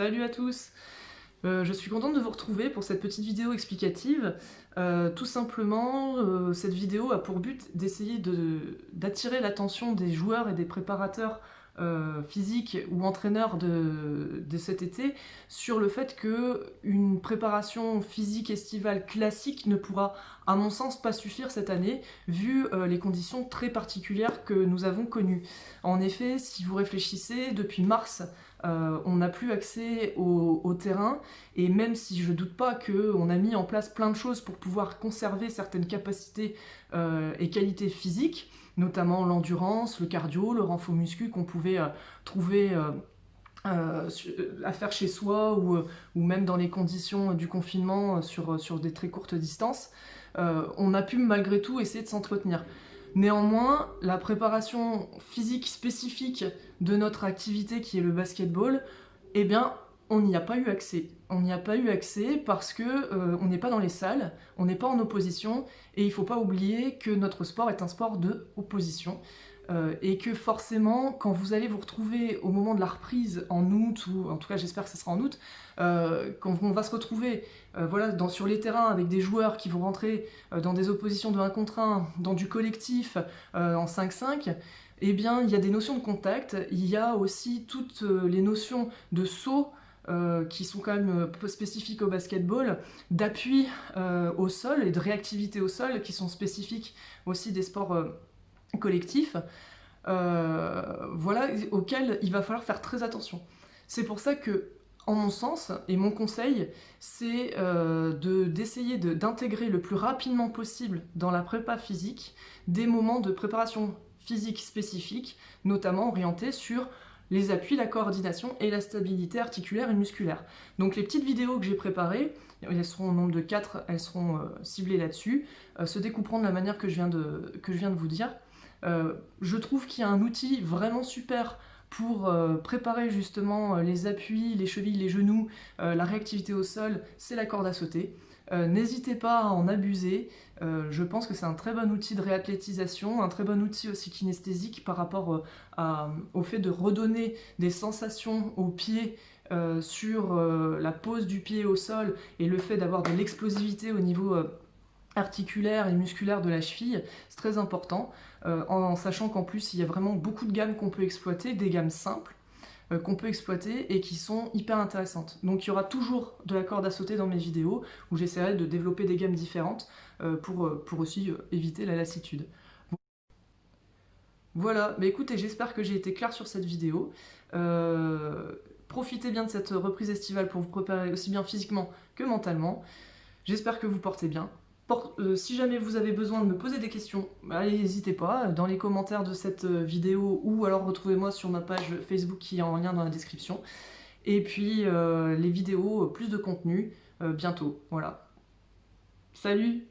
Salut à tous. Je suis contente de vous retrouver pour cette petite vidéo explicative. Tout simplement, cette vidéo a pour but d'essayer d'attirer l'attention des joueurs et des préparateurs physiques ou entraîneurs de cet été sur le fait qu'une préparation physique estivale classique ne pourra, à mon sens, pas suffire cette année, vu les conditions très particulières que nous avons connues. En effet, si vous réfléchissez, depuis mars, on n'a plus accès au terrain, et même si je doute pas qu'on a mis en place plein de choses pour pouvoir conserver certaines capacités et qualités physiques, notamment l'endurance, le cardio, le renfort muscu qu'on pouvait trouver à faire chez soi ou même dans les conditions du confinement sur des très courtes distances, on a pu malgré tout essayer de s'entretenir. Néanmoins, la préparation physique spécifique de notre activité qui est le basketball, eh bien, on n'y a pas eu accès. On n'y a pas eu accès parce que on n'est pas dans les salles, on n'est pas en opposition, et il ne faut pas oublier que notre sport est un sport de opposition. Et que forcément, quand vous allez vous retrouver au moment de la reprise en août, ou en tout cas j'espère que ce sera en août, quand on va se retrouver voilà, sur les terrains avec des joueurs qui vont rentrer dans des oppositions de 1 contre 1, dans du collectif en 5-5, eh bien il y a des notions de contact, il y a aussi toutes les notions de saut qui sont quand même spécifiques au basketball, d'appui au sol et de réactivité au sol qui sont spécifiques aussi des sports collectifs, voilà, auxquels il va falloir faire très attention. C'est pour ça que, en mon sens, et mon conseil, c'est d'essayer d'intégrer le plus rapidement possible dans la prépa physique des moments de préparation physique spécifiques, notamment orientés sur les appuis, la coordination et la stabilité articulaire et musculaire. Donc les petites vidéos que j'ai préparées, elles seront au nombre de 4, elles seront ciblées là-dessus, se découperont de la manière que je viens de vous dire. Je trouve qu'il y a un outil vraiment super pour préparer justement les appuis, les chevilles, les genoux, la réactivité au sol, c'est la corde à sauter. N'hésitez pas à en abuser, je pense que c'est un très bon outil de réathlétisation, un très bon outil aussi kinesthésique par rapport au fait de redonner des sensations au pied sur la pose du pied au sol et le fait d'avoir de l'explosivité au niveau articulaire et musculaire de la cheville, c'est très important, en sachant qu'en plus il y a vraiment beaucoup de gammes qu'on peut exploiter, des gammes simples qu'on peut exploiter et qui sont hyper intéressantes. Donc il y aura toujours de la corde à sauter dans mes vidéos où j'essaierai de développer des gammes différentes pour aussi éviter la lassitude. Voilà, mais écoutez, j'espère que j'ai été clair sur cette vidéo. Profitez bien de cette reprise estivale pour vous préparer aussi bien physiquement que mentalement. J'espère que vous portez bien. Si jamais vous avez besoin de me poser des questions, allez, n'hésitez pas, dans les commentaires de cette vidéo, ou alors retrouvez-moi sur ma page Facebook qui est en lien dans la description. Et puis les vidéos, plus de contenu, bientôt. Voilà. Salut!